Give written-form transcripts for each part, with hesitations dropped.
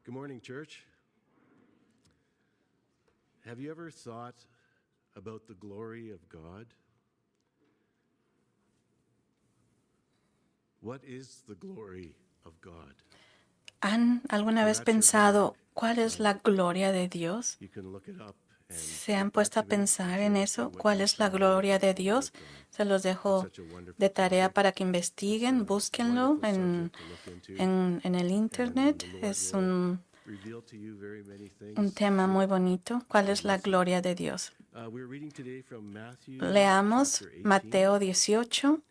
Good morning, church. Have you ever thought about the glory of God? What is the glory of God? ¿Han alguna vez pensado cuál es la gloria de Dios? You can look it up. ¿Se han puesto a pensar en eso? ¿Cuál es la gloria de Dios? Se los dejo de tarea para que investiguen, búsquenlo en el internet. Es un tema muy bonito. ¿Cuál es la gloria de Dios? Leamos Mateo 18,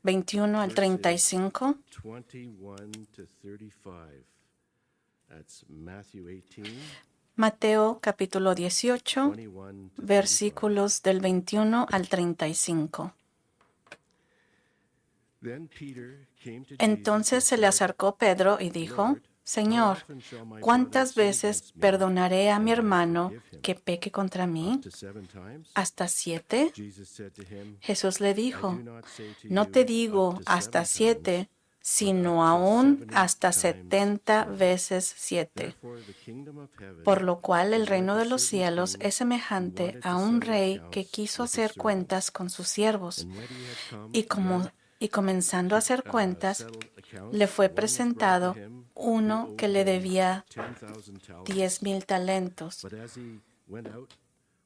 21 al 35. 21 to 35. That's Matthew 18. Mateo capítulo 18, 21 to versículos del 21 al 35. Then Peter came to Entonces se le acercó Pedro y dijo, Señor, ¿cuántas veces perdonaré a mi hermano que peque contra mí? to 7 times? ¿Hasta 7? Jesus said to him, Jesús le I dijo, do not say to no you te digo up to hasta 7 7, times, sino aún hasta 70 veces 7. therefore the kingdom of heaven Por lo cual el is reino like de a los certain cielos king es semejante who wanted a to un settle rey accounts que quiso with his hacer servants. cuentas con sus siervos. And when he had come Y comenzando a hacer cuentas, settled accounts, le fue one was brought to presentado him uno who que owed le him debía 10,000 talents. 10,000 talentos. But as he went out,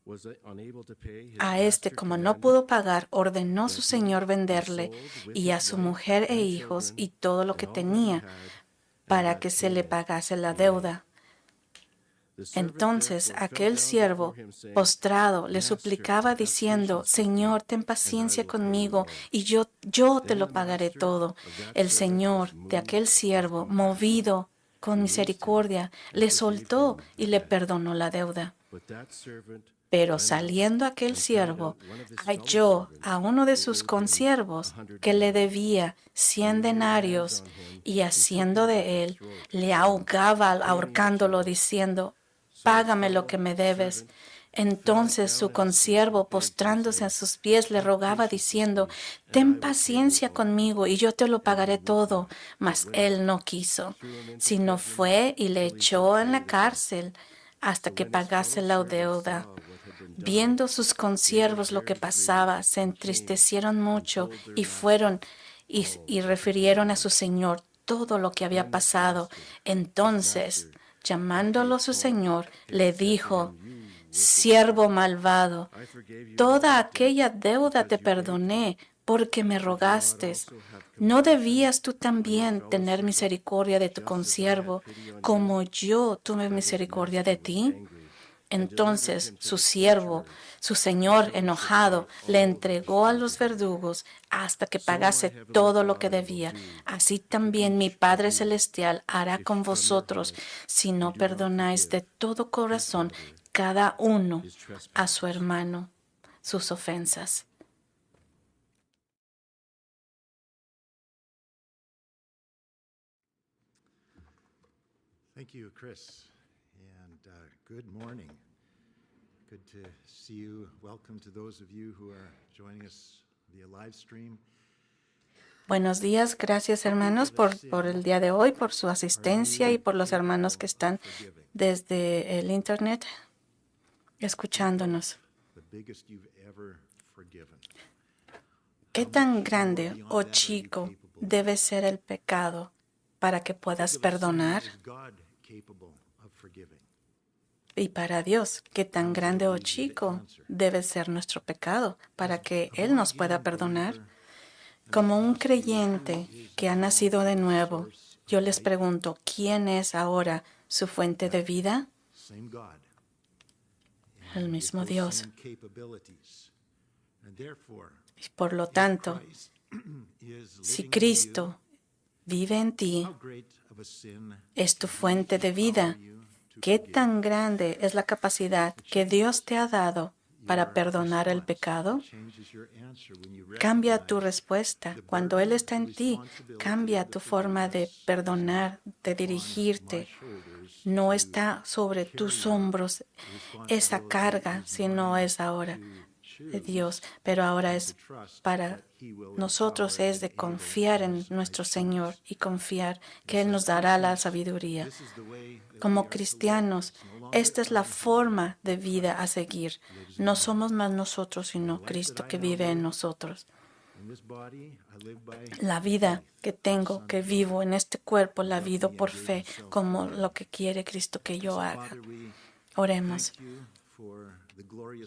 was unable to pay, his A este, master como no commanded pudo pagar, ordenó that su he señor be venderle sold with y a his su wife mujer e and hijos children y todo lo and que all that he tenía had, and para that que se le he pagase la may. deuda. The servant Entonces therefore fell aquel down siervo, before him, saying, postrado, le Master, suplicaba have diciendo, patience with me, Señor, ten and I paciencia will pay you conmigo all. y yo te Then lo the pagaré master todo. of that El servant Señor was de moved aquel with siervo, compassion, movido con released him, misericordia, and le forgave soltó him y the le debt. perdonó la deuda. But that servant Pero went out saliendo aquel and found siervo, out one of his fellow halló servants a uno de who sus owed him consiervos 100 que le denarii. debía 100 And he laid hands denarios on him y and took haciendo him by de the él, throat, le saying, ahogaba Pay me what you ahorcándolo owe. diciendo, So his págame lo fellow que me debes. servant Entonces fell su down at his feet consiervo, and begged him, postrándose a saying, sus pies, le Have rogaba patience with diciendo, me, and I ten will pay you paciencia all. conmigo y yo te lo And he pagaré would todo. not, but Mas went él out, no quiso, threw him into sino prison fue y le till he should echó en pay la the debt. cárcel hasta So que when his pagase fellow la servants deuda. saw what had been done, Viendo sus they were consiervos lo que very pasaba, grieved, se and came entristecieron and mucho told their y master fueron all y that had refirieron a been su done. señor todo lo que había Then his pasado. master, Entonces, after llamándolo he su called señor, him, le said to dijo, him, You wicked siervo servant, malvado, I forgave you all toda that debt aquella deuda te because you begged me. perdoné porque me Should you not rogaste. also have ¿No compassion debías tú on your también fellow tener servant, misericordia de tu just as I had consiervo, pity on you? como yo tuve But his misericordia master de was ti? angry and delivered Entonces him to su the siervo, torturers su señor until he should enojado, pay le all that was entregó a due to los him. verdugos hasta que So my pagase heavenly todo lo que Father will debía. do Así to también mi each of Padre you Celestial hará if con from your vosotros heart si you no do not perdonáis de forgive todo his corazón brother cada uno his a su trespasses. hermano sus ofensas. Thank you, Chris, and good morning. Good to see you. Welcome to those of you who are joining us via live stream. Buenos días, gracias hermanos por el día de hoy, por su asistencia y por los hermanos que están desde el internet escuchándonos. The biggest you've ever forgiven. ¿Qué tan grande o chico debe ser el pecado para que puedas perdonar? Is God capable of forgiving? Y para Dios, ¿qué tan grande o chico debe ser nuestro pecado para que Él nos pueda perdonar? Como un creyente que ha nacido de nuevo, yo les pregunto, ¿quién es ahora su fuente de vida? Same God. El mismo Dios. Same capabilities. And therefore, Y por lo tanto, Christ is si living in Cristo vive en ti, you, how great of a sin es tu fuente de vida. ¿Qué tan grande es la capacidad que Dios te ha dado para perdonar el pecado? changes your answer when you Cambia tu recognize respuesta. Cuando Él está en ti, cambia tu forma de perdonar, de dirigirte. No está sobre tus hombros esa carga, sino es ahora. de Dios, pero ahora es para nosotros es de confiar en nuestro Señor y confiar que Él nos dará la sabiduría. Como cristianos, esta es la forma de vida a seguir. No somos más nosotros, sino Cristo que vive en nosotros. La vida que tengo, que vivo en este cuerpo, la vivo por fe, como lo que quiere Cristo que yo haga. Oremos.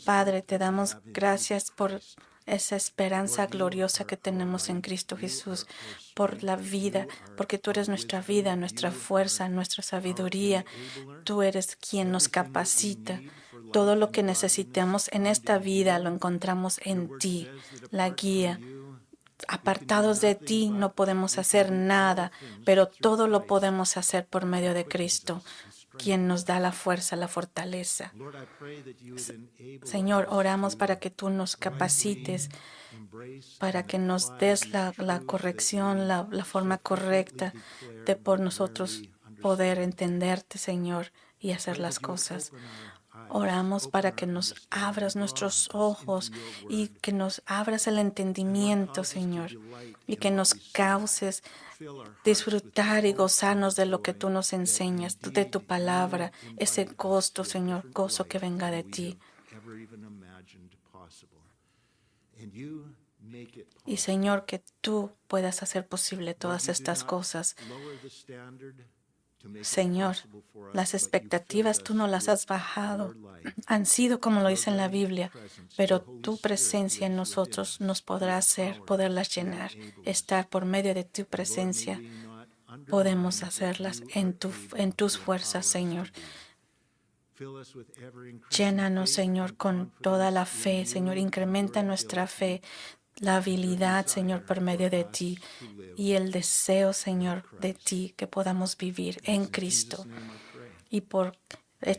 Padre, te damos gracias por esa esperanza gloriosa que tenemos en Cristo Jesús, por la vida, porque tú eres nuestra vida, nuestra fuerza, nuestra sabiduría. Tú eres quien nos capacita. Todo lo que necesitamos en esta vida lo encontramos en ti, la guía. Apartados de ti no podemos hacer nada, pero todo lo podemos hacer por medio de Cristo, quien nos da la fuerza, la fortaleza. Señor, oramos para que tú nos capacites, para que nos des la corrección, la forma correcta de por nosotros poder entenderte, Señor, y hacer las cosas. Oramos para que nos abras nuestros ojos y que nos abras el entendimiento, Señor, y que nos causes disfrutar y gozarnos de lo que tú nos enseñas, de tu palabra, ese gozo, Señor, gozo que venga de ti. Y, Señor, que tú puedas hacer posible todas estas cosas. Señor, las expectativas tú no las has bajado. Han sido como lo dice en la Biblia, pero tu presencia en nosotros nos podrá hacer, poderlas llenar. Estar por medio de tu presencia, podemos hacerlas en tus fuerzas, Señor. Llénanos, Señor, con toda la fe, Señor. Incrementa nuestra fe, la habilidad, Señor, por medio de ti y el deseo, Señor, de ti que podamos vivir en Cristo. Y por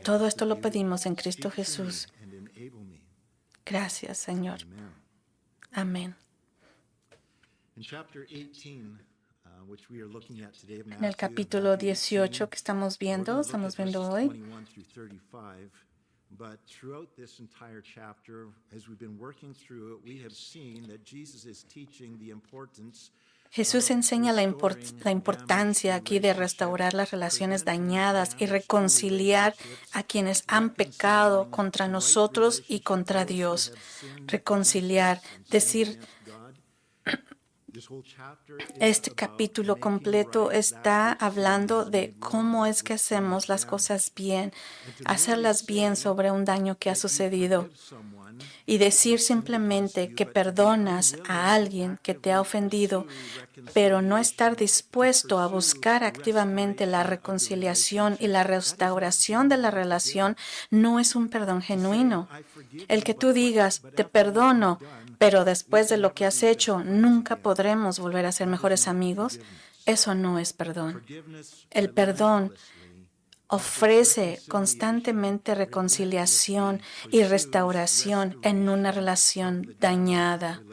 todo esto lo pedimos en Cristo Jesús. Gracias, Señor. Amén. En el capítulo 18 que estamos viendo hoy, but throughout this entire chapter, as we've been working through it, we have seen that Jesus is teaching the importance. Jesús enseña la importancia aquí de restaurar las relaciones dañadas y reconciliar a quienes han pecado contra nosotros y contra Dios. Reconciliar, decir, este capítulo completo está hablando de cómo es que hacemos las cosas bien, hacerlas bien sobre un daño que ha sucedido. Y decir simplemente que perdonas a alguien que te ha ofendido, pero no estar dispuesto a buscar activamente la reconciliación y la restauración de la relación, no es un perdón genuino. El que tú digas, te perdono, pero después de lo que has hecho, nunca podremos volver a ser mejores amigos, eso no es perdón. El perdón ofrece constantemente reconciliación y restauración en una relación dañada.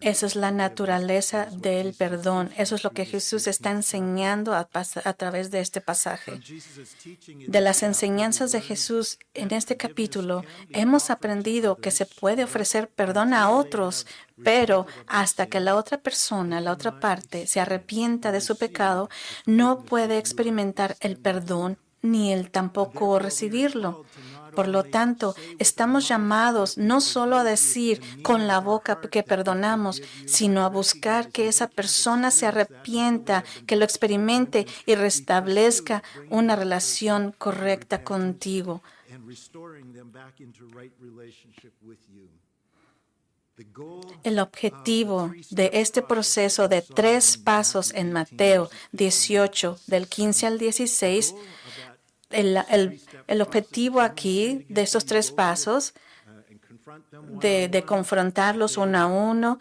Esa es la naturaleza del perdón. Eso es lo que Jesús está enseñando a través de este pasaje. De las enseñanzas de Jesús en este capítulo, hemos aprendido que se puede ofrecer perdón a otros, pero hasta que la otra persona, la otra parte, se arrepienta de su pecado, no puede experimentar el perdón ni él tampoco recibirlo. Por lo tanto, estamos llamados no solo a decir con la boca que perdonamos, sino a buscar que esa persona se arrepienta, que lo experimente y restablezca una relación correcta contigo. El objetivo de este proceso de 3 pasos en Mateo 18, del 15 al 16, el objetivo aquí de estos 3 pasos, de confrontarlos uno a uno,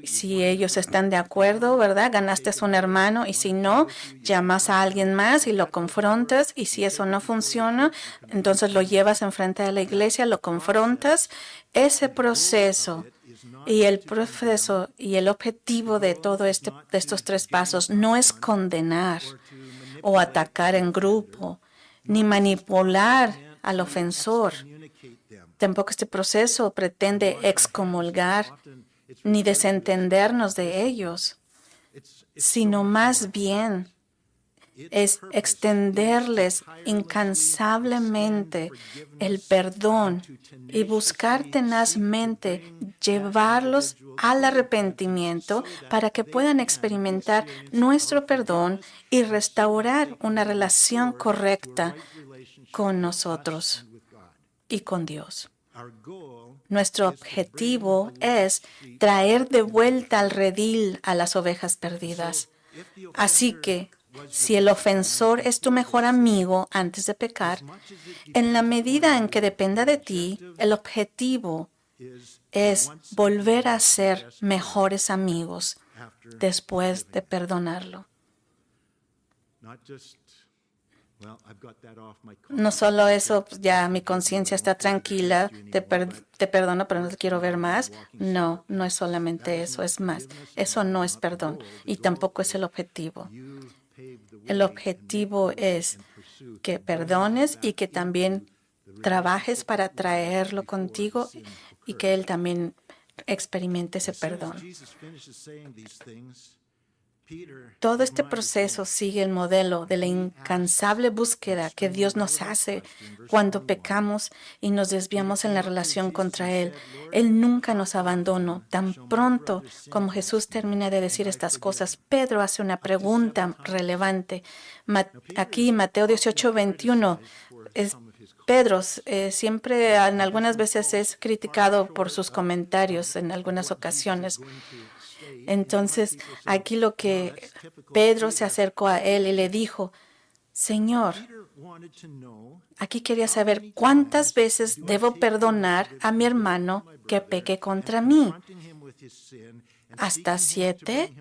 si ellos están de acuerdo, ¿verdad? Ganaste a un hermano, y si no, llamas a alguien más y lo confrontas, y si eso no funciona, entonces lo llevas enfrente de la iglesia, lo confrontas. Ese proceso y el objetivo de de estos 3 pasos no es condenar o atacar en grupo, ni manipular al ofensor. Tampoco este proceso pretende excomulgar ni desentendernos de ellos, sino más bien es extenderles incansablemente el perdón y buscar tenazmente llevarlos al arrepentimiento para que puedan experimentar nuestro perdón y restaurar una relación correcta con nosotros y con Dios. Nuestro objetivo es traer de vuelta al redil a las ovejas perdidas. Así que, si el ofensor es tu mejor amigo antes de pecar, en la medida en que dependa de ti, el objetivo es volver a ser mejores amigos después de perdonarlo. No solo eso, pues ya mi conciencia está tranquila, te perdono, pero no te quiero ver más. No, no es solamente eso, es más. Eso no es perdón y tampoco es el objetivo. El objetivo es que perdones y que también trabajes para traerlo contigo y que él también experimente ese perdón. Todo este proceso sigue el modelo de la incansable búsqueda que Dios nos hace cuando pecamos y nos desviamos en la relación contra Él. Él nunca nos abandonó. Tan pronto como Jesús termina de decir estas cosas, Pedro hace una pregunta relevante. Aquí, Mateo 18:21, Pedro siempre, en algunas veces, es criticado por sus comentarios en algunas ocasiones. Entonces, aquí lo que Pedro se acercó a él y le dijo, Señor, aquí quería saber cuántas veces debo perdonar a mi hermano que peque contra mí. ¿Hasta 7?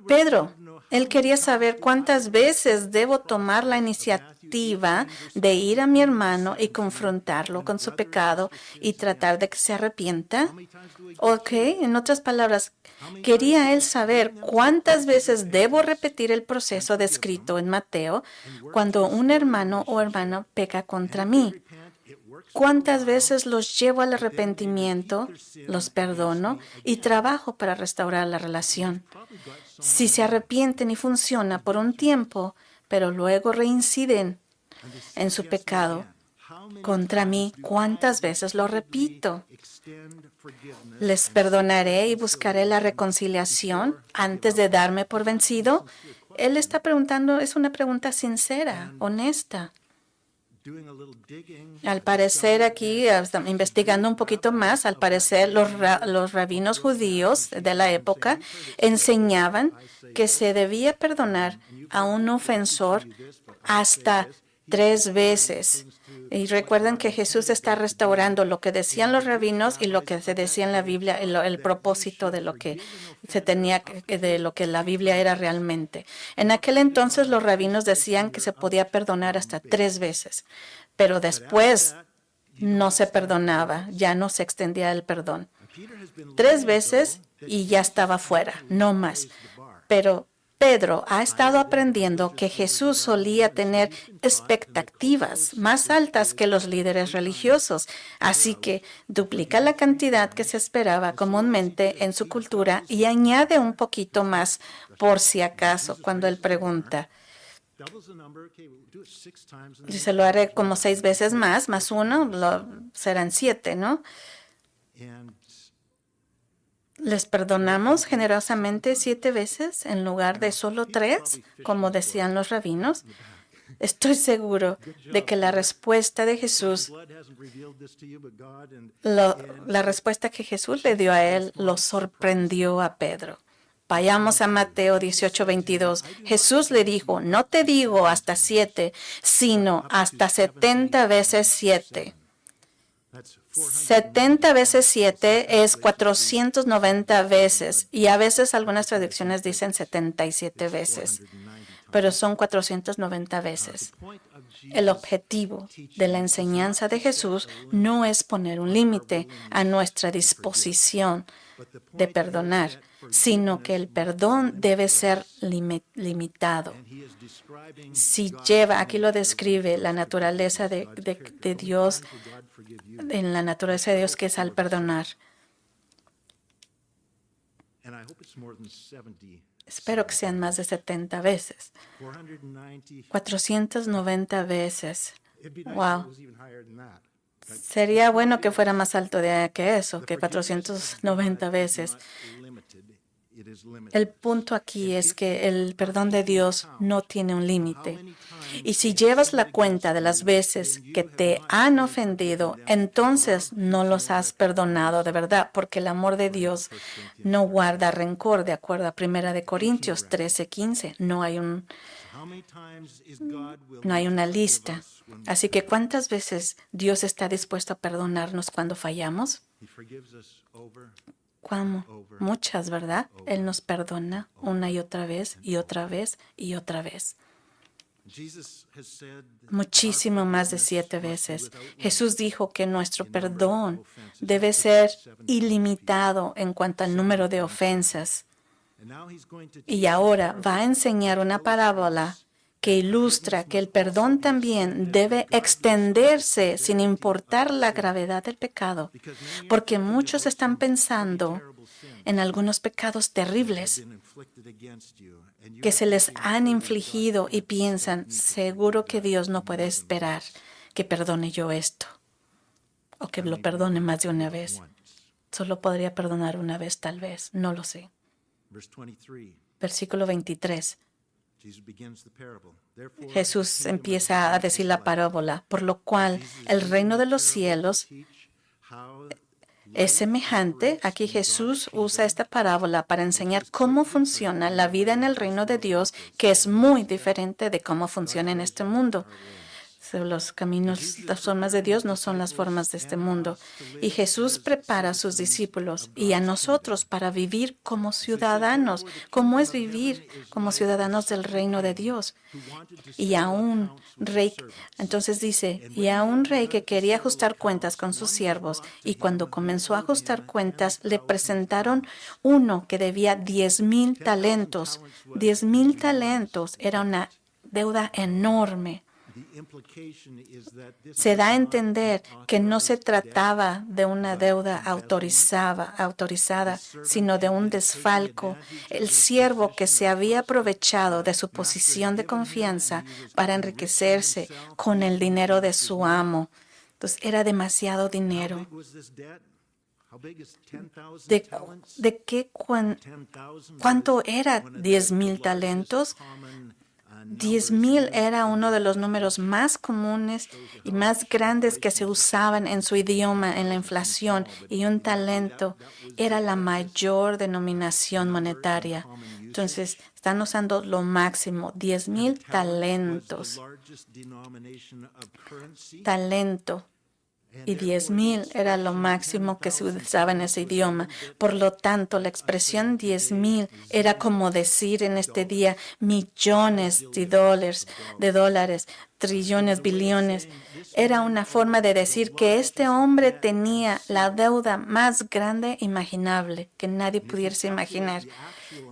Pedro, él quería saber cuántas veces debo tomar la iniciativa de ir a mi hermano y confrontarlo con su pecado y tratar de que se arrepienta. Ok, en otras palabras, quería él saber cuántas veces debo repetir el proceso descrito en Mateo cuando un hermano o hermana peca contra mí. ¿Cuántas veces los llevo al arrepentimiento, los perdono y trabajo para restaurar la relación? Si se arrepienten y funciona por un tiempo, pero luego reinciden en su pecado contra mí, ¿cuántas veces lo repito? ¿Les perdonaré y buscaré la reconciliación antes de darme por vencido? Él está preguntando, es una pregunta sincera, honesta. Al parecer aquí, investigando un poquito más, al parecer los rabinos judíos de la época enseñaban que se debía perdonar a un ofensor hasta 3 veces. Y recuerden que Jesús está restaurando lo que decían los rabinos y lo que se decía en la Biblia, el propósito de lo que se tenía, de lo que la Biblia era realmente. En aquel entonces los rabinos decían que se podía perdonar hasta 3 veces, pero después no se perdonaba, ya no se extendía el perdón. 3 veces y ya estaba fuera, no más. Pero Pedro ha estado aprendiendo que Jesús solía tener expectativas más altas que los líderes religiosos, así que duplica la cantidad que se esperaba comúnmente en su cultura y añade un poquito más por si acaso cuando él pregunta. Dice, lo haré como 6 veces más 1, serán 7, ¿no? ¿Les perdonamos generosamente 7 veces en lugar de solo 3, como decían los rabinos? Estoy seguro de que la respuesta de Jesús, la respuesta que Jesús le dio a él, lo sorprendió a Pedro. Vayamos a Mateo 18:22. Jesús le dijo, no te digo hasta 7, sino hasta 70 veces 7. 70 veces 7 es 490 veces y a veces algunas traducciones dicen 77 veces, pero son 490 veces. El objetivo de la enseñanza de Jesús no es poner un límite a nuestra disposición de perdonar, sino que el perdón debe ser limitado. Si lleva, aquí lo describe, la naturaleza de Dios, en la naturaleza de Dios que es al perdonar. Espero que sean más de 70 veces. 490 veces. Wow. Sería bueno que fuera más alto que eso, que 490 veces. El punto aquí es que el perdón de Dios no tiene un límite. Y si llevas la cuenta de las veces que te han ofendido, entonces no los has perdonado de verdad, porque el amor de Dios no guarda rencor, de acuerdo a 1 Corintios 13:15. No hay una lista. Así que ¿cuántas veces Dios está dispuesto a perdonarnos cuando fallamos? Muchas, ¿verdad? Él nos perdona una y otra vez y otra vez y otra vez. Muchísimo más de 7 veces. Jesús dijo que nuestro perdón debe ser ilimitado en cuanto al número de ofensas. Y ahora va a enseñar una parábola que ilustra que el perdón también debe extenderse sin importar la gravedad del pecado, porque muchos están pensando en algunos pecados terribles que se les han infligido y piensan, seguro que Dios no puede esperar que perdone yo esto, o que lo perdone más de una vez. Solo podría perdonar una vez tal vez, no lo sé. Versículo 23. Jesús empieza a decir la parábola, por lo cual el reino de los cielos es semejante. Aquí Jesús usa esta parábola para enseñar cómo funciona la vida en el reino de Dios, que es muy diferente de cómo funciona en este mundo. Los caminos, las formas de Dios no son las formas de este mundo. Y Jesús prepara a sus discípulos y a nosotros para vivir como ciudadanos. ¿Cómo es vivir como ciudadanos del reino de Dios? Y a un rey, entonces dice, y a un rey que quería ajustar cuentas con sus siervos, y cuando comenzó a ajustar cuentas, le presentaron uno que debía 10,000 talentos. 10,000 talentos era una deuda enorme. Se da a entender que no se trataba de una deuda autorizada, sino de un desfalco. El siervo que se había aprovechado de su posición de confianza para enriquecerse con el dinero de su amo. Entonces era demasiado dinero. ¿Cuánto era 10,000 talentos? 10,000 era uno de los números más comunes y más grandes que se usaban en su idioma en la inflación, y un talento era la mayor denominación monetaria. Entonces, están usando lo máximo, 10,000 talentos. Talento. Y 10,000 era lo máximo que se usaba en ese idioma. Por lo tanto, la expresión 10,000 era como decir en este día millones de dólares, trillones, billones. Era una forma de decir que este hombre tenía la deuda más grande imaginable, que nadie pudiese imaginar.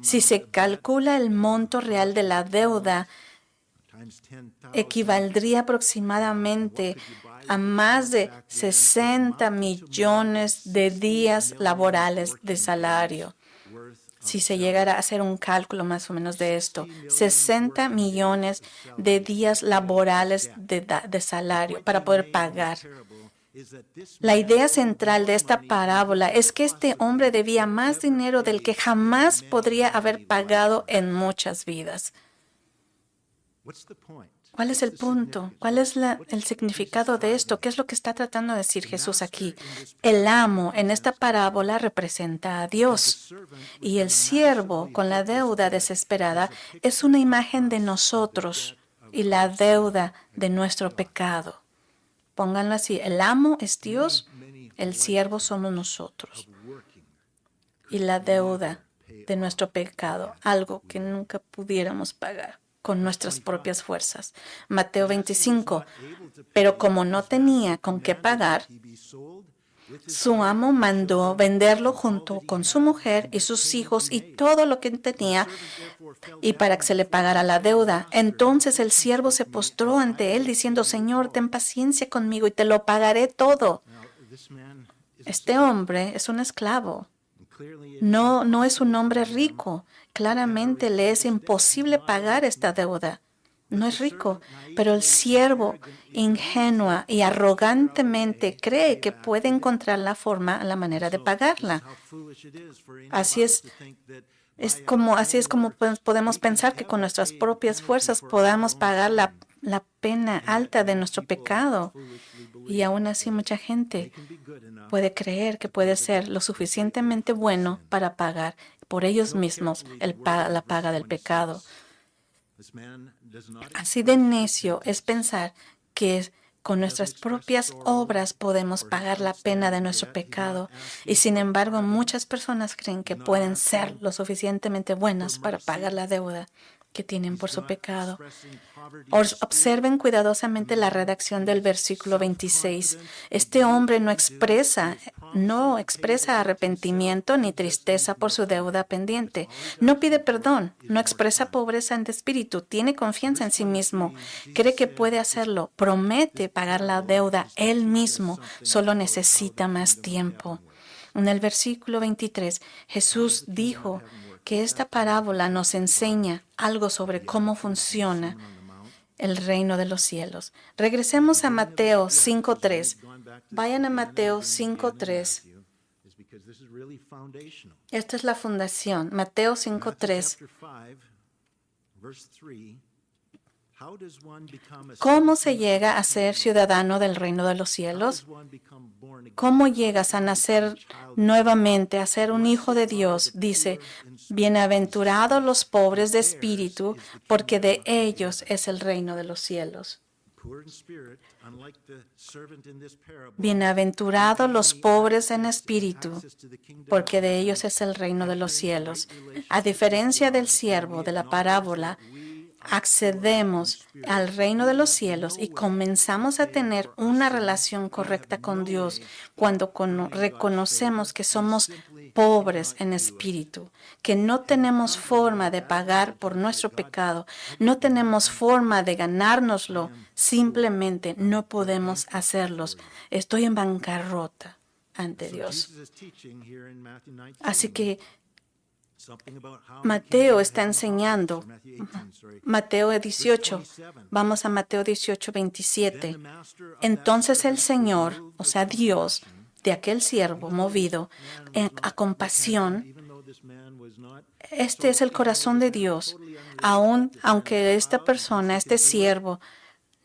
Si se calcula el monto real de la deuda, equivaldría aproximadamente a más de 60 millones de días laborales de salario. Si se llegara a hacer un cálculo más o menos de esto, 60 millones de días laborales de salario para poder pagar. La idea central de esta parábola es que este hombre debía más dinero del que jamás podría haber pagado en muchas vidas. ¿Cuál es el punto? ¿Cuál es el significado de esto? ¿Qué es lo que está tratando de decir Jesús aquí? El amo en esta parábola representa a Dios, y el siervo con la deuda desesperada es una imagen de nosotros y la deuda de nuestro pecado. Pónganlo así, el amo es Dios, el siervo somos nosotros, y la deuda de nuestro pecado, algo que nunca pudiéramos pagar. con nuestras propias fuerzas. Mateo 25. Pero como no tenía con qué pagar, su amo mandó venderlo junto con su mujer y sus hijos y todo lo que tenía, y para que se le pagara la deuda. Entonces el siervo se postró ante él diciendo: Señor, ten paciencia conmigo y te lo pagaré todo. Este hombre es un esclavo. No es un hombre rico. Claramente le es imposible pagar esta deuda. No es rico, pero el siervo ingenua y arrogantemente cree que puede encontrar la manera de pagarla. Así es como podemos pensar que con nuestras propias fuerzas podamos pagar la pena alta de nuestro pecado. Y aún así mucha gente puede creer que puede ser lo suficientemente bueno para pagar por ellos mismos la paga del pecado. Así de necio es pensar que con nuestras propias obras podemos pagar la pena de nuestro pecado, y sin embargo muchas personas creen que pueden ser lo suficientemente buenas para pagar la deuda que tienen por su pecado. Observen cuidadosamente la redacción del versículo 26. Este hombre no expresa arrepentimiento ni tristeza por su deuda pendiente. No pide perdón, no expresa pobreza en espíritu, tiene confianza en sí mismo, cree que puede hacerlo, promete pagar la deuda él mismo, solo necesita más tiempo. En el versículo 23, Jesús dijo que esta parábola nos enseña algo sobre cómo funciona el reino de los cielos. Regresemos a Mateo 5:3. Vayan a Mateo 5:3. Esta es la fundación. Mateo 5:3. ¿Cómo se llega a ser ciudadano del reino de los cielos? ¿Cómo llegas a nacer nuevamente, a ser un hijo de Dios? Dice: bienaventurados los pobres de espíritu, porque de ellos es el reino de los cielos. Bienaventurados los pobres en espíritu, porque de ellos es el reino de los cielos. A diferencia del siervo de la parábola, accedemos al reino de los cielos y comenzamos a tener una relación correcta con Dios cuando reconocemos que somos pobres en espíritu, que no tenemos forma de pagar por nuestro pecado, no tenemos forma de ganárnoslo, simplemente no podemos hacerlos. Estoy en bancarrota ante Dios. Así que Mateo está enseñando. Mateo 18. Vamos a Mateo 18, 27. Entonces el Señor, o sea Dios, de aquel siervo movido a compasión. Este es el corazón de Dios. Aunque esta persona, este siervo,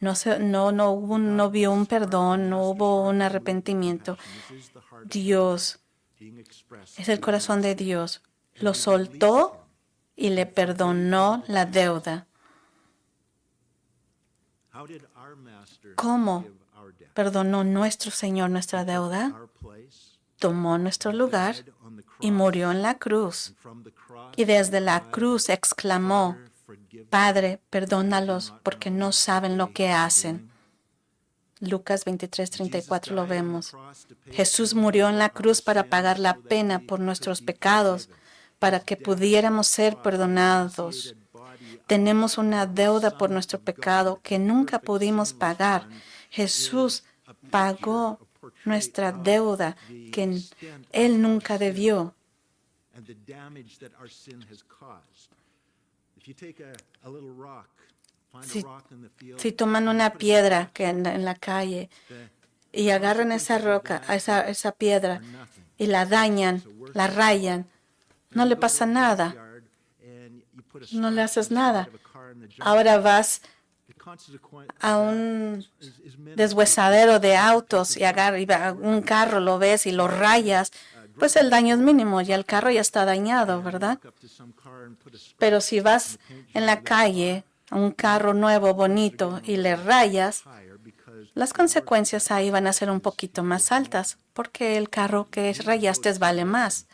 no vio un perdón, no hubo un arrepentimiento, Dios es el corazón de Dios. Lo soltó y le perdonó la deuda. ¿Cómo perdonó nuestro Señor nuestra deuda? Tomó nuestro lugar y murió en la cruz. Y desde la cruz exclamó: Padre, perdónalos porque no saben lo que hacen. Lucas 23:34 lo vemos. Jesús murió en la cruz para pagar la pena por nuestros pecados, para que pudiéramos ser perdonados. Tenemos una deuda por nuestro pecado que nunca pudimos pagar. Jesús pagó nuestra deuda que Él nunca debió. Si toman una piedra que en la calle y agarran esa roca, esa piedra, y la dañan, la rayan, no le pasa nada. No le haces nada. Ahora vas a un deshuesadero de autos y agarras un carro, lo ves y lo rayas, pues el daño es mínimo, ya el carro ya está dañado, ¿verdad? Pero si vas en la calle a un carro nuevo, bonito, y le rayas, las consecuencias ahí van a ser un poquito más altas, porque el carro que rayaste vale más.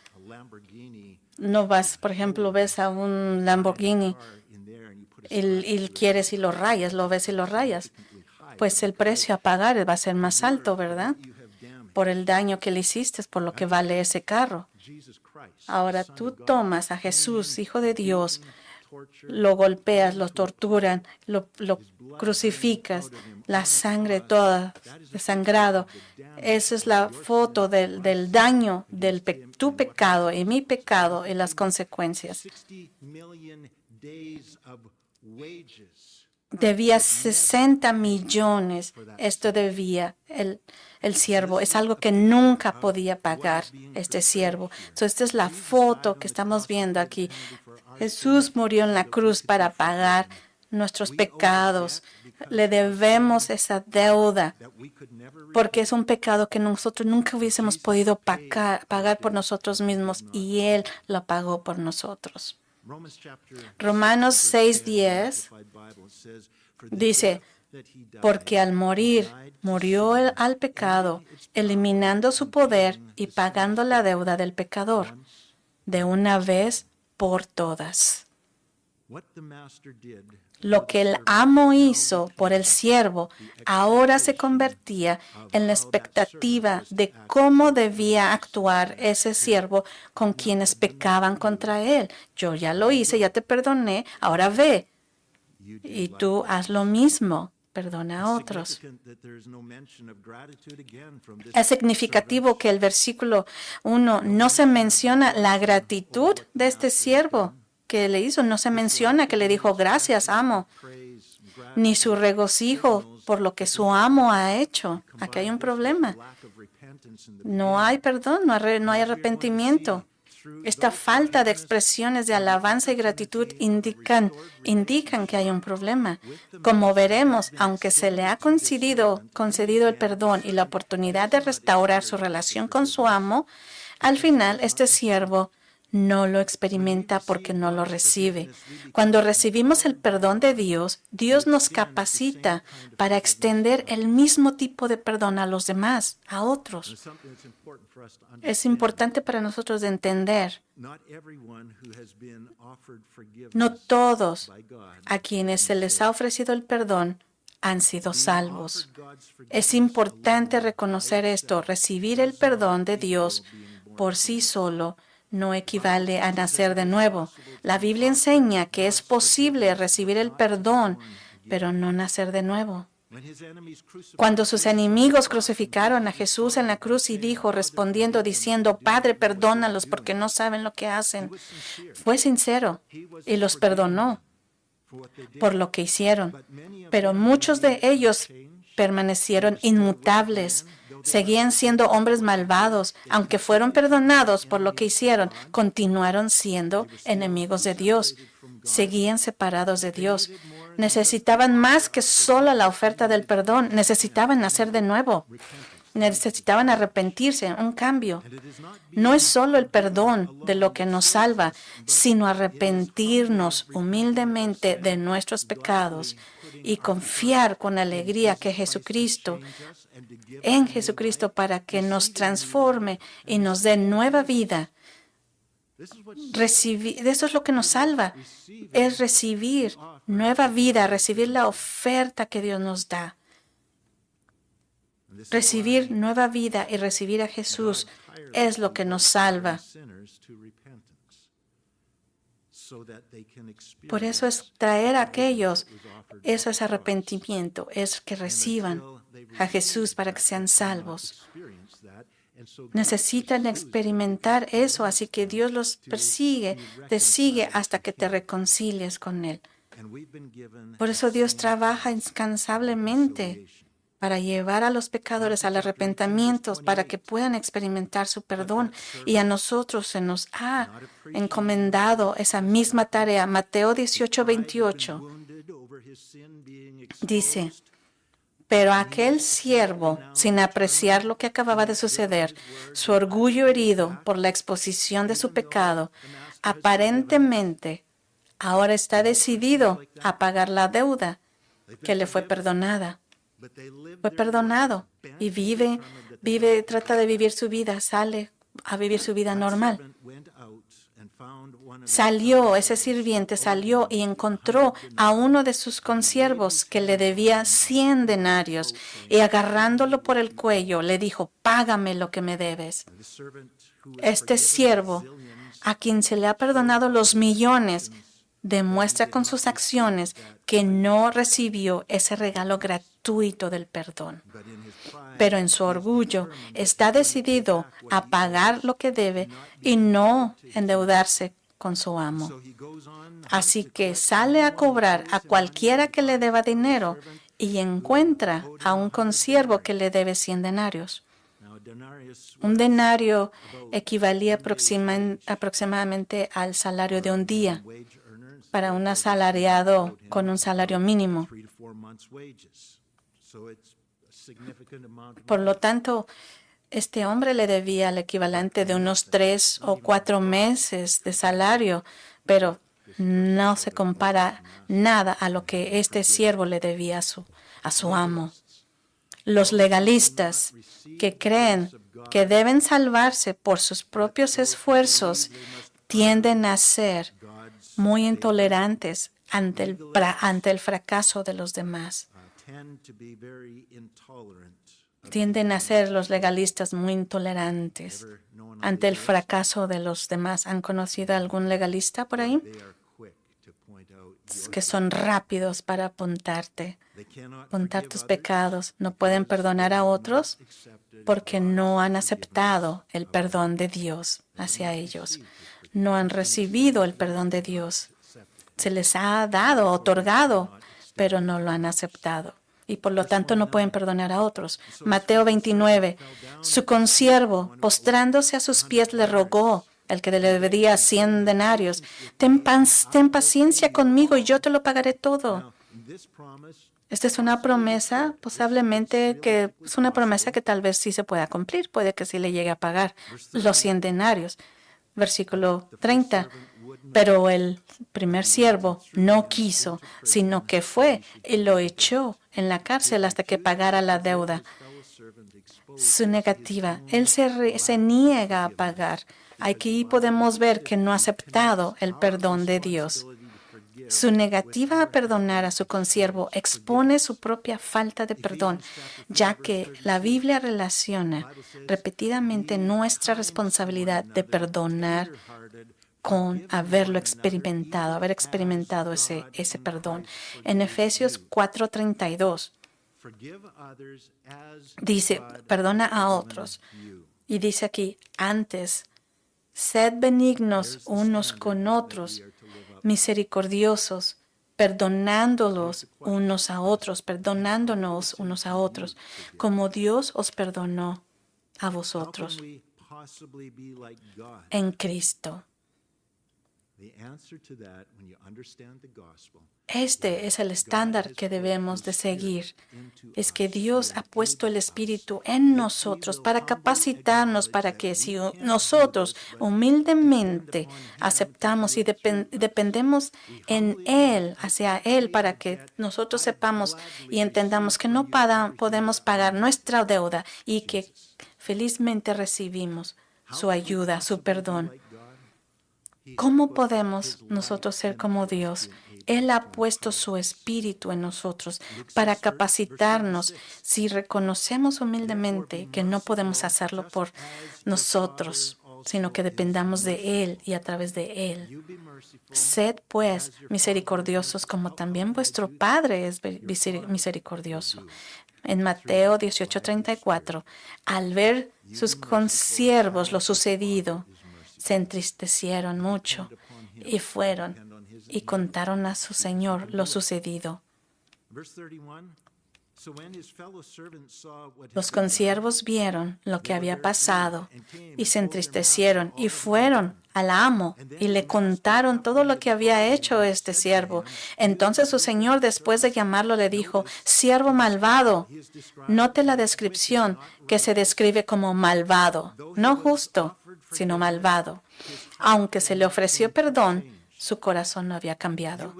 No vas, por ejemplo, ves a un Lamborghini y quieres y lo rayas, lo ves y lo rayas, pues el precio a pagar va a ser más alto, ¿verdad? Por el daño que le hiciste, por lo que vale ese carro. Ahora tú tomas a Jesús, Hijo de Dios, lo golpeas, lo torturan, lo crucificas, la sangre toda, desangrado. Esa es la foto del daño de tu pecado y mi pecado y las consecuencias. Debía 60 millones, esto debía el siervo. Es algo que nunca podía pagar este siervo. Entonces, esta es la foto que estamos viendo aquí. Jesús murió en la cruz para pagar nuestros pecados. Le debemos esa deuda porque es un pecado que nosotros nunca hubiésemos podido pagar por nosotros mismos y Él lo pagó por nosotros. Romanos 6:10 dice, porque al morir, murió al pecado, eliminando su poder y pagando la deuda del pecador, de una vez por todas. Lo que el amo hizo por el siervo ahora se convertía en la expectativa de cómo debía actuar ese siervo con quienes pecaban contra él. Yo ya lo hice, ya te perdoné, ahora ve. Y tú haz lo mismo, perdona a otros. Es significativo que el versículo 1 no se menciona la gratitud de este siervo que le hizo, no se menciona que le dijo gracias, amo, ni su regocijo por lo que su amo ha hecho. Aquí hay un problema. No hay perdón, no hay arrepentimiento. Esta falta de expresiones de alabanza y gratitud indican que hay un problema. Como veremos, aunque se le ha concedido el perdón y la oportunidad de restaurar su relación con su amo, al final este siervo no lo experimenta porque no lo recibe. Cuando recibimos el perdón de Dios, Dios nos capacita para extender el mismo tipo de perdón a los demás, a otros. Es importante para nosotros de entender, no todos a quienes se les ha ofrecido el perdón han sido salvos. Es importante reconocer esto. Recibir el perdón de Dios por sí solo no equivale a nacer de nuevo. La Biblia enseña que es posible recibir el perdón, pero no nacer de nuevo. Cuando sus enemigos crucificaron a Jesús en la cruz y dijo, respondiendo, diciendo, Padre, perdónalos porque no saben lo que hacen, fue sincero y los perdonó por lo que hicieron. Pero muchos de ellos permanecieron inmutables. Seguían siendo hombres malvados. Aunque fueron perdonados por lo que hicieron, continuaron siendo enemigos de Dios. Seguían separados de Dios. Necesitaban más que solo la oferta del perdón. Necesitaban nacer de nuevo. Necesitaban arrepentirse, un cambio. No es solo el perdón de lo que nos salva, sino arrepentirnos humildemente de nuestros pecados y confiar con alegría que en Jesucristo para que nos transforme y nos dé nueva vida. Eso es lo que nos salva, es recibir nueva vida, recibir la oferta que Dios nos da. Recibir nueva vida y recibir a Jesús es lo que nos salva. Por eso es traer a aquellos, eso es arrepentimiento, es que reciban a Jesús para que sean salvos. Necesitan experimentar eso, así que Dios los te sigue hasta que te reconcilies con Él. Por eso Dios trabaja incansablemente para llevar a los pecadores al arrepentimiento, para que puedan experimentar su perdón. Y a nosotros se nos ha encomendado esa misma tarea. Mateo 18:28 dice, pero aquel siervo, sin apreciar lo que acababa de suceder, su orgullo herido por la exposición de su pecado, aparentemente ahora está decidido a pagar la deuda que le fue perdonada. Fue perdonado y trata de vivir su vida, sale a vivir su vida normal. ese sirviente salió y encontró a uno de sus consiervos que le debía 100 denarios y agarrándolo por el cuello le dijo, págame lo que me debes. Este siervo, a quien se le ha perdonado los millones, demuestra con sus acciones que no recibió ese regalo gratuito del perdón. Pero en su orgullo está decidido a pagar lo que debe y no endeudarse con su amo. Así que sale a cobrar a cualquiera que le deba dinero y encuentra a un consiervo que le debe 100 denarios. Un denario equivalía aproximadamente al salario de un día para un asalariado con un salario mínimo. Por lo tanto, este hombre le debía el equivalente de unos 3 o 4 meses de salario, pero no se compara nada a lo que este siervo le debía a su amo. Los legalistas que creen que deben salvarse por sus propios esfuerzos tienden a ser muy intolerantes ante el fracaso de los demás. Tienden a ser los legalistas muy intolerantes ante el fracaso de los demás. ¿Han conocido a algún legalista por ahí? Que son rápidos para apuntar tus pecados. No pueden perdonar a otros porque no han aceptado el perdón de Dios hacia ellos. No han recibido el perdón de Dios. Se les ha dado, otorgado, pero no lo han aceptado. Y por lo tanto no pueden perdonar a otros. Mateo 29. Su consiervo, postrándose a sus pies, le rogó, el que le debía 100 denarios, ten paciencia conmigo y yo te lo pagaré todo. Esta es una promesa, posiblemente que es una promesa que tal vez sí se pueda cumplir. Puede que sí le llegue a pagar los 100 denarios. Versículo 30. Pero el primer siervo no quiso, sino que fue y lo echó en la cárcel hasta que pagara la deuda. Su negativa, él se niega a pagar. Aquí podemos ver que no ha aceptado el perdón de Dios. Su negativa a perdonar a su consiervo expone su propia falta de perdón, ya que la Biblia relaciona repetidamente nuestra responsabilidad de perdonar con haber experimentado ese perdón. En Efesios 4:32 dice, perdona a otros. Y dice aquí, antes, sed benignos unos con otros, misericordiosos, perdonándonos unos a otros, como Dios os perdonó a vosotros en Cristo. Este es el estándar que debemos de seguir. Es que Dios ha puesto el Espíritu en nosotros para capacitarnos para que si nosotros humildemente aceptamos y dependemos en Él, hacia Él, para que nosotros sepamos y entendamos que no podemos pagar nuestra deuda y que felizmente recibimos su ayuda, su perdón. ¿Cómo podemos nosotros ser como Dios? Él ha puesto su Espíritu en nosotros para capacitarnos si reconocemos humildemente que no podemos hacerlo por nosotros, sino que dependamos de Él y a través de Él. Sed, pues, misericordiosos como también vuestro Padre es misericordioso. En Mateo 18:34, al ver sus consiervos lo sucedido, se entristecieron mucho y fueron y contaron a su señor lo sucedido. Los consiervos vieron lo que había pasado y se entristecieron y fueron al amo y le contaron todo lo que había hecho este siervo. Entonces su señor, después de llamarlo, le dijo, siervo malvado. Note la descripción que se describe como malvado, no justo, sino malvado. Aunque se le ofreció perdón, su corazón no había cambiado.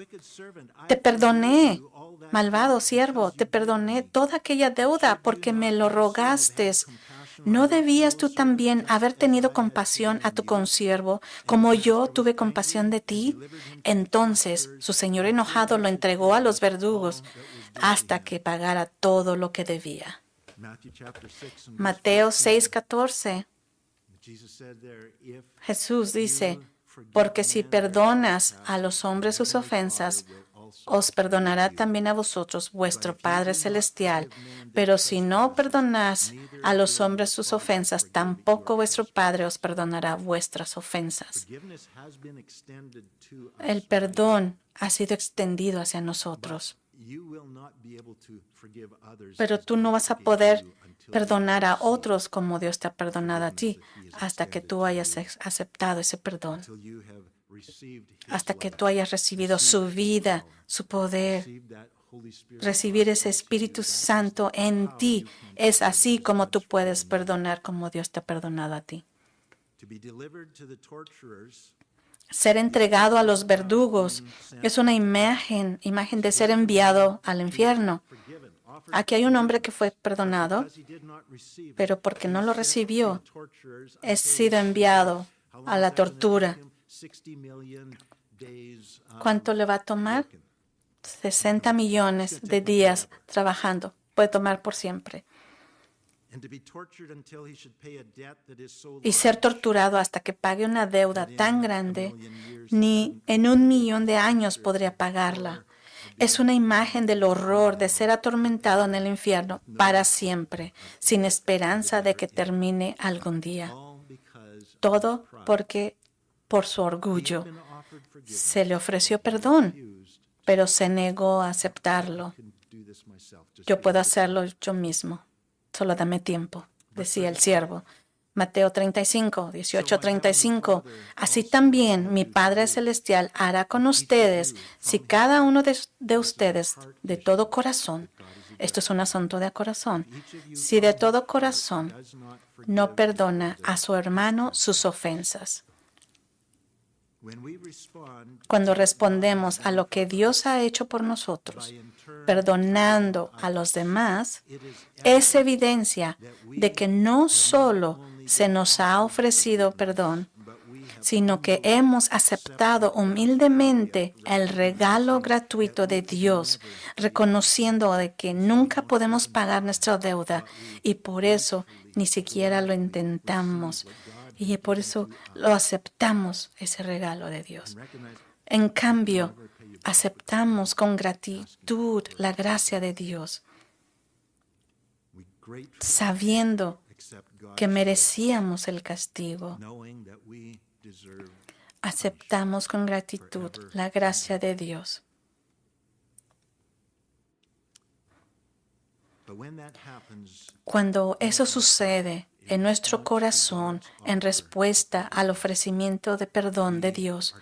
Te perdoné, malvado siervo, te perdoné toda aquella deuda porque me lo rogaste ¿no debías tú también haber tenido compasión a tu consiervo, como yo tuve compasión de ti? Entonces su señor enojado lo entregó a los verdugos hasta que pagara todo lo que debía. Mateo 6:14. Jesús dice, porque si perdonas a los hombres sus ofensas, os perdonará también a vosotros vuestro Padre Celestial. Pero si no perdonás a los hombres sus ofensas, tampoco vuestro Padre os perdonará vuestras ofensas. El perdón ha sido extendido hacia nosotros. Pero tú no vas a poder perdonar a otros como Dios te ha perdonado a ti hasta que tú hayas aceptado ese perdón, hasta que tú hayas recibido su vida, su poder, recibir ese Espíritu Santo en ti. Es así como tú puedes perdonar como Dios te ha perdonado a ti. Ser entregado a los verdugos es una imagen de ser enviado al infierno. Aquí hay un hombre que fue perdonado, pero porque no lo recibió, ha sido enviado a la tortura. ¿Cuánto le va a tomar? 60 millones de días trabajando. Puede tomar por siempre. Y ser torturado hasta que pague una deuda tan grande, ni en 1.000.000 de años podría pagarla. Es una imagen del horror de ser atormentado en el infierno para siempre, sin esperanza de que termine algún día. Todo porque por su orgullo se le ofreció perdón, pero se negó a aceptarlo. Yo puedo hacerlo yo mismo. Solo dame tiempo, decía el siervo. Mateo 35, 18-35. Así también mi Padre Celestial hará con ustedes si cada uno de ustedes de todo corazón, esto es un asunto de corazón, si de todo corazón no perdona a su hermano sus ofensas. Cuando respondemos a lo que Dios ha hecho por nosotros, perdonando a los demás, es evidencia de que no solo se nos ha ofrecido perdón, sino que hemos aceptado humildemente el regalo gratuito de Dios, reconociendo de que nunca podemos pagar nuestra deuda y por eso ni siquiera lo intentamos. Y por eso lo aceptamos, ese regalo de Dios. En cambio, aceptamos con gratitud la gracia de Dios, sabiendo que merecíamos el castigo. Aceptamos con gratitud la gracia de Dios. Cuando eso sucede en nuestro corazón en respuesta al ofrecimiento de perdón de Dios,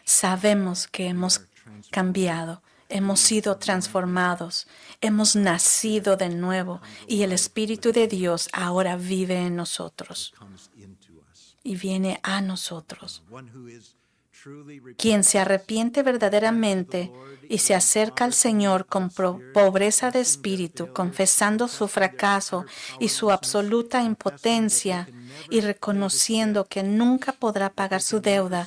sabemos que hemos cambiado, hemos sido transformados, hemos nacido de nuevo y el Espíritu de Dios ahora vive en nosotros y viene a nosotros. Quien se arrepiente verdaderamente y se acerca al Señor con pobreza de espíritu, confesando su fracaso y su absoluta impotencia y reconociendo que nunca podrá pagar su deuda,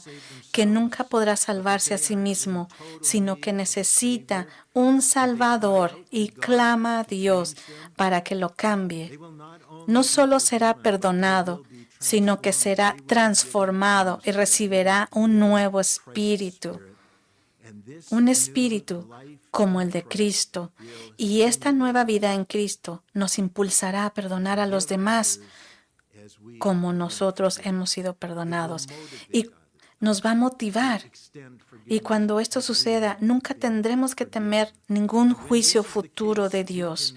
que nunca podrá salvarse a sí mismo, sino que necesita un Salvador y clama a Dios para que lo cambie, no solo será perdonado, sino que será transformado y recibirá un nuevo espíritu, un espíritu como el de Cristo. Y esta nueva vida en Cristo nos impulsará a perdonar a los demás como nosotros hemos sido perdonados. Y nos va a motivar. Y cuando esto suceda, nunca tendremos que temer ningún juicio futuro de Dios.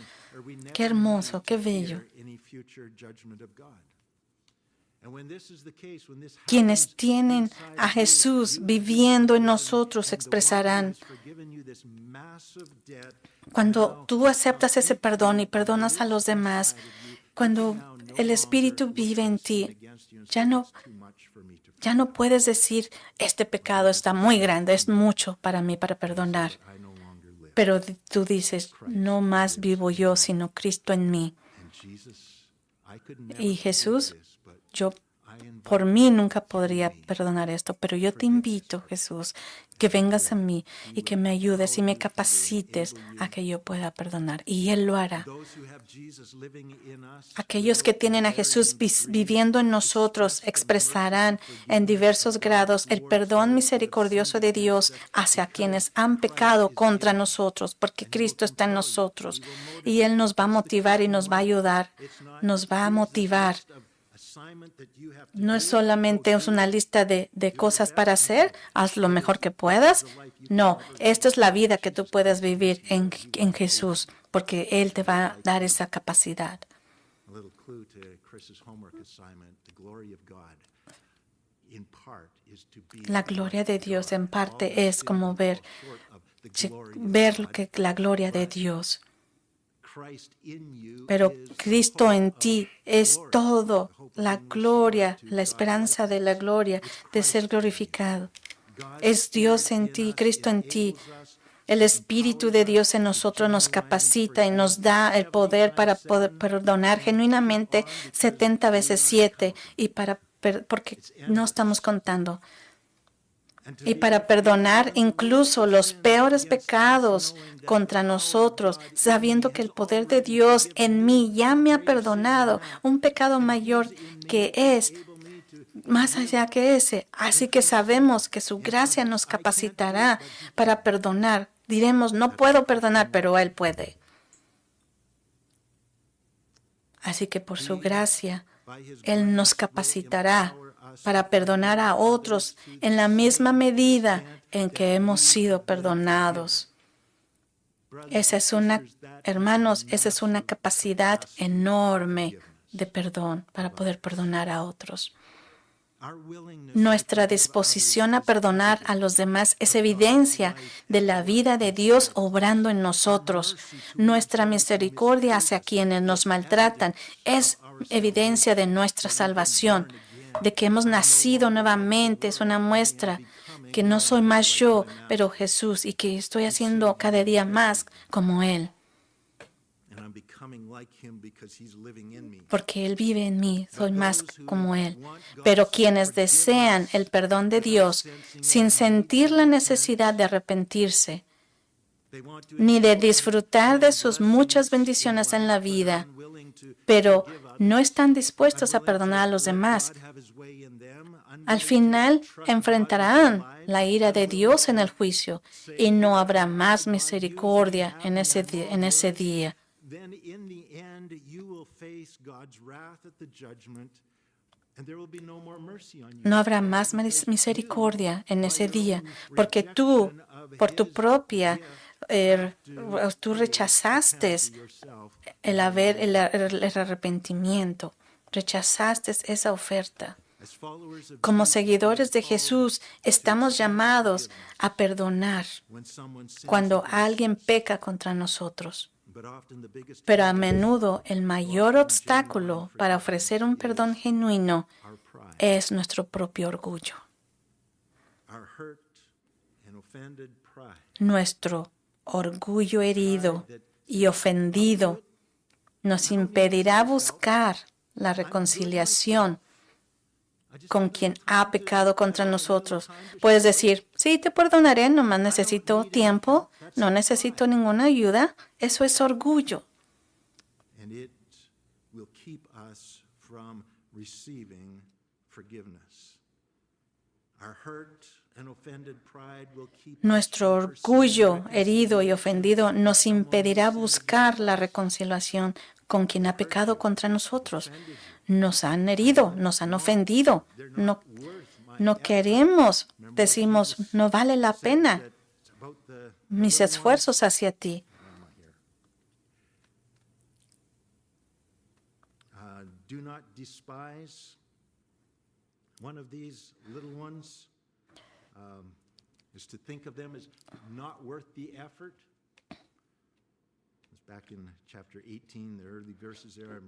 Qué hermoso, qué bello. Quienes tienen a Jesús viviendo en nosotros expresarán, cuando tú aceptas ese perdón y perdonas a los demás, cuando el Espíritu vive en ti, ya no puedes decir, este pecado está muy grande, es mucho para mí para perdonar. Pero tú dices, no más vivo yo, sino Cristo en mí. I could never Y Jesús, forgive this, but yo I invite por mí nunca podría perdonar esto, pero yo te invito, Jesús, que vengas a mí y que me ayudes y me capacites a que yo pueda perdonar. Y Él lo hará. those who have Jesus living in us. Aquellos que tienen a Jesús viviendo en nosotros expresarán en diversos grados el perdón misericordioso de Dios hacia quienes han pecado contra nosotros, porque Cristo está en nosotros. Y Él nos va a motivar y nos va a ayudar, nos va a motivar. No es solamente una lista de cosas para hacer, haz lo mejor que puedas. No, esta es la vida que tú puedes vivir en Jesús, porque Él te va a dar esa capacidad. A little clue to Chris's homework assignment. The glory of God, in part, is to be La gloria de Dios en parte es como ver lo que la gloria de Dios. Christ in you Pero is Cristo en ti es todo, la gloria, la esperanza de la gloria, de ser glorificado. Es Dios en ti, Cristo en ti. El Espíritu de Dios en nosotros nos capacita y nos da el poder para poder perdonar genuinamente 70 veces 7 y porque no estamos contando. Y para perdonar incluso los peores pecados contra nosotros, sabiendo que el poder de Dios en mí ya me ha perdonado un pecado mayor que es más allá que ese. Así que sabemos que su gracia nos capacitará para perdonar. Diremos, no puedo perdonar, pero Él puede. Así que por su gracia, Él nos capacitará para perdonar a otros en la misma medida en que hemos sido perdonados. Hermanos, esa es una capacidad enorme de perdón para poder perdonar a otros. Nuestra disposición a perdonar a los demás es evidencia de la vida de Dios obrando en nosotros. Nuestra misericordia hacia quienes nos maltratan es evidencia de nuestra salvación, de que hemos nacido nuevamente. Es una muestra que no soy más yo, pero Jesús, y que estoy haciendo cada día más como Él, porque Él vive en mí, soy más como Él. Pero quienes desean el perdón de Dios sin sentir la necesidad de arrepentirse, ni de disfrutar de sus muchas bendiciones en la vida, pero no están dispuestos a perdonar a los demás, al final enfrentarán la ira de Dios en el juicio y no habrá más misericordia en ese día. No habrá más misericordia en ese día, porque tú, por tu propia, tú rechazaste el arrepentimiento, rechazaste esa oferta. Como seguidores de Jesús, estamos llamados a perdonar cuando alguien peca contra nosotros. Pero a menudo el mayor obstáculo para ofrecer un perdón genuino es nuestro propio orgullo. Nuestro orgullo herido y ofendido nos impedirá buscar la reconciliación con quien ha pecado contra nosotros. Puedes decir, sí, te perdonaré, nomás necesito tiempo, no necesito ninguna ayuda. Eso es orgullo. Nuestro orgullo herido y ofendido nos impedirá buscar la reconciliación con quien ha pecado contra nosotros. Nos han herido, nos han ofendido. No queremos, decimos, no vale la pena mis esfuerzos hacia ti. Do not despise one of these little ones. Is to think of them as not worth the effort. It's back in chapter 18, the early verses there.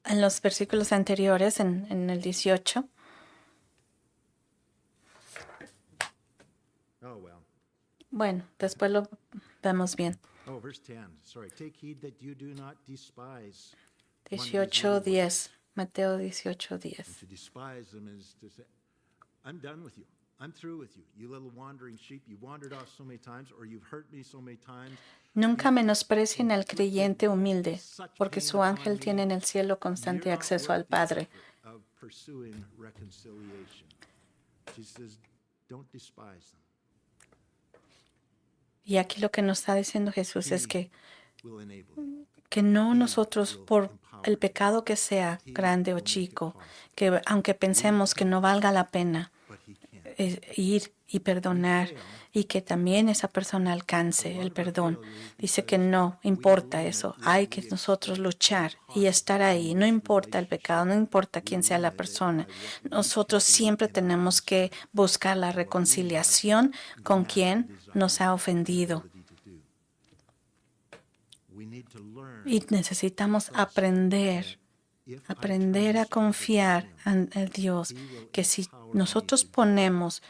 En los versículos anteriores, en el 18. Oh, well. Bueno, después lo vemos bien. Oh, verse 10. Sorry. Take heed that you do not despise 18:10. Mateo And 18:10. to despise them is to say, I'm done with you. I'm through with you. You little wandering sheep, you've wandered off so many times, or you've hurt me so many times. Nunca menosprecien al creyente humilde, porque su ángel tiene en el cielo constante You're not acceso al worth the Padre. effort of pursuing reconciliation. Jesus says, don't despise them. Y aquí lo que nos está diciendo Jesús es Will enable you. que no nosotros, por el pecado que sea, grande o chico, que aunque pensemos que no valga la pena But he can. ir y perdonar y que también esa persona alcance el perdón. Dice que no importa eso, hay que nosotros luchar y estar ahí, no importa el pecado, no importa quién sea la persona. Nosotros siempre tenemos que buscar la reconciliación con quien nos ha ofendido. We need to learn Y necesitamos aprender a confiar en Dios, que si nosotros ponemos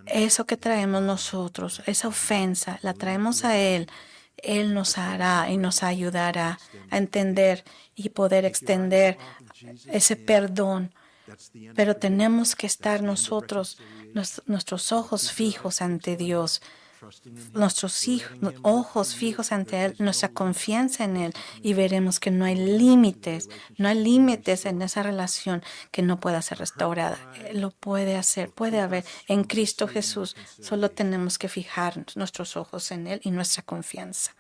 eso que traemos nosotros, esa ofensa, la traemos a Él, Él nos hará y nos ayudará a entender y poder extender ese perdón. Pero tenemos que estar nosotros, nuestros ojos fijos ante Dios, nuestros ojos fijos ante Él, nuestra confianza en Él, y veremos que no hay límites en esa relación que no pueda ser restaurada. Él lo puede hacer, puede haber en Cristo Jesús. Solo tenemos que fijar nuestros ojos en Él y nuestra confianza.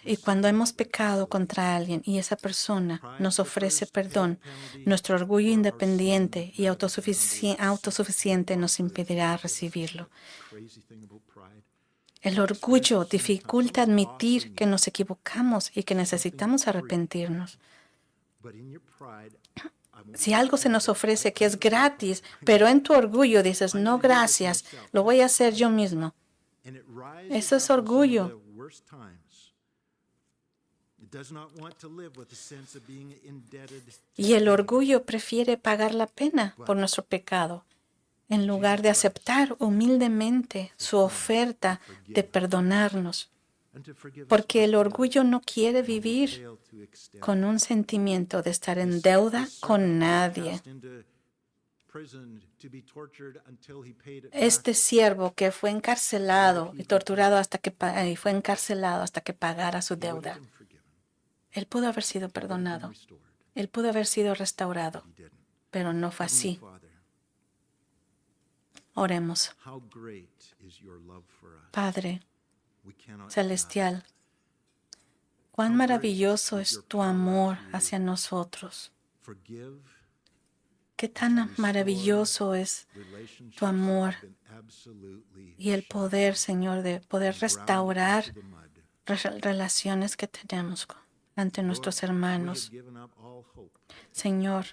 Y cuando hemos pecado contra alguien y esa persona nos ofrece perdón, nuestro orgullo independiente y autosuficiente nos impedirá recibirlo. El orgullo dificulta admitir que nos equivocamos y que necesitamos arrepentirnos. Si algo se nos ofrece que es gratis, pero en tu orgullo dices, no, gracias, lo voy a hacer yo mismo. Eso es orgullo. Y el orgullo prefiere pagar la pena por nuestro pecado, en lugar de aceptar humildemente su oferta de perdonarnos. Porque el orgullo no quiere vivir con un sentimiento de estar en deuda con nadie. Este siervo que fue encarcelado y torturado hasta que pagara su deuda. Él pudo haber sido perdonado. Él pudo haber sido restaurado, pero no fue así. Oremos. Padre celestial, cuán maravilloso es tu amor hacia nosotros. Qué tan maravilloso es tu amor y el poder, Señor, de poder restaurar relaciones que tenemos ante nuestros hermanos. Señor,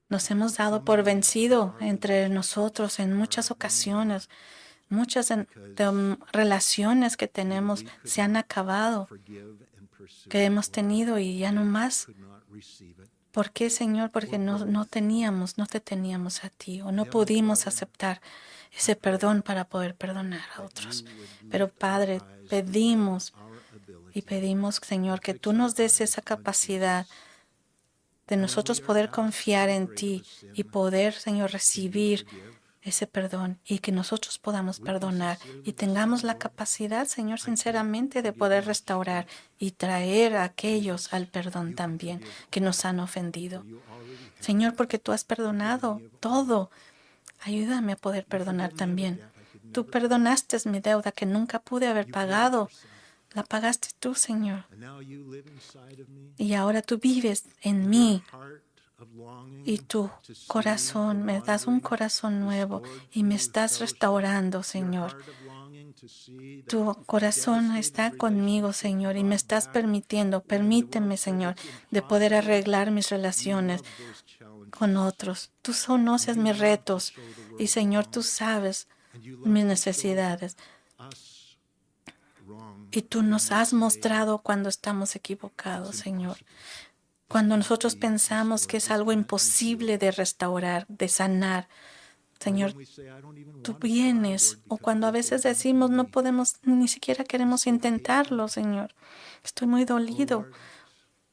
nos hemos dado por vencido entre nosotros en muchas ocasiones. Muchas relaciones que tenemos se han acabado, que hemos tenido y ya no más. ¿Por qué, Señor? Porque no te teníamos a ti o no pudimos aceptar ese perdón para poder perdonar a otros. Pero Padre, pedimos, Señor, que tú nos des esa capacidad de nosotros poder confiar en ti y poder, Señor, recibir ese perdón y que nosotros podamos perdonar y tengamos la capacidad, Señor, sinceramente de poder restaurar y traer a aquellos al perdón también que nos han ofendido. Señor, porque tú has perdonado todo, ayúdame a poder perdonar también. Tú perdonaste mi deuda que nunca pude haber pagado. La pagaste tú, Señor. Y ahora tú vives en mí. Y tu corazón, me das un corazón nuevo y me estás restaurando, Señor. Tu corazón está conmigo, Señor, y me estás permíteme, Señor, de poder arreglar mis relaciones con otros. Tú conoces mis retos y, Señor, tú sabes mis necesidades. Y tú nos has mostrado cuando estamos equivocados, Señor. Cuando nosotros pensamos que es algo imposible de restaurar, de sanar, Señor, We say, I don't even tú want to try, vienes, Lord, o because cuando a veces decimos no podemos, ni siquiera queremos intentarlo, Señor. Estoy muy dolido.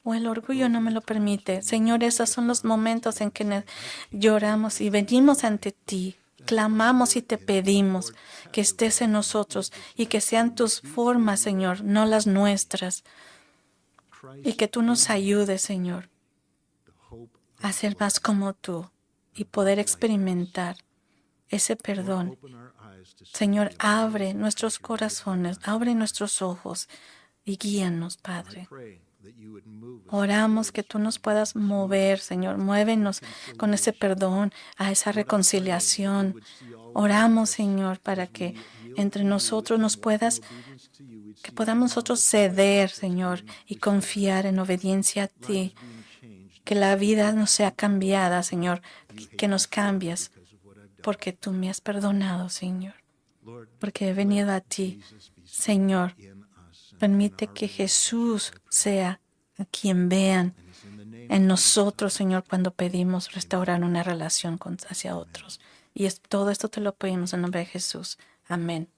O el orgullo no me lo permite. Señor, esos son los momentos en que lloramos y venimos ante ti. Clamamos y te pedimos que estés en nosotros y que sean tus formas, Señor, no las nuestras. Y que tú nos ayudes, Señor, a ser más como tú y poder experimentar ese perdón. Señor, abre nuestros corazones, abre nuestros ojos y guíanos, Padre. Oramos que tú nos puedas mover, Señor. Muévenos con ese perdón, a esa reconciliación. Oramos, Señor, para que entre nosotros que podamos nosotros ceder, Señor, y confiar en obediencia a ti. Que la vida nos sea cambiada, Señor, que nos cambies, porque tú me has perdonado, Señor. Porque he venido a ti, Señor. Permite que Jesús sea a quien vean en nosotros, Señor, cuando pedimos restaurar una relación hacia otros. Y todo esto te lo pedimos en nombre de Jesús. Amén.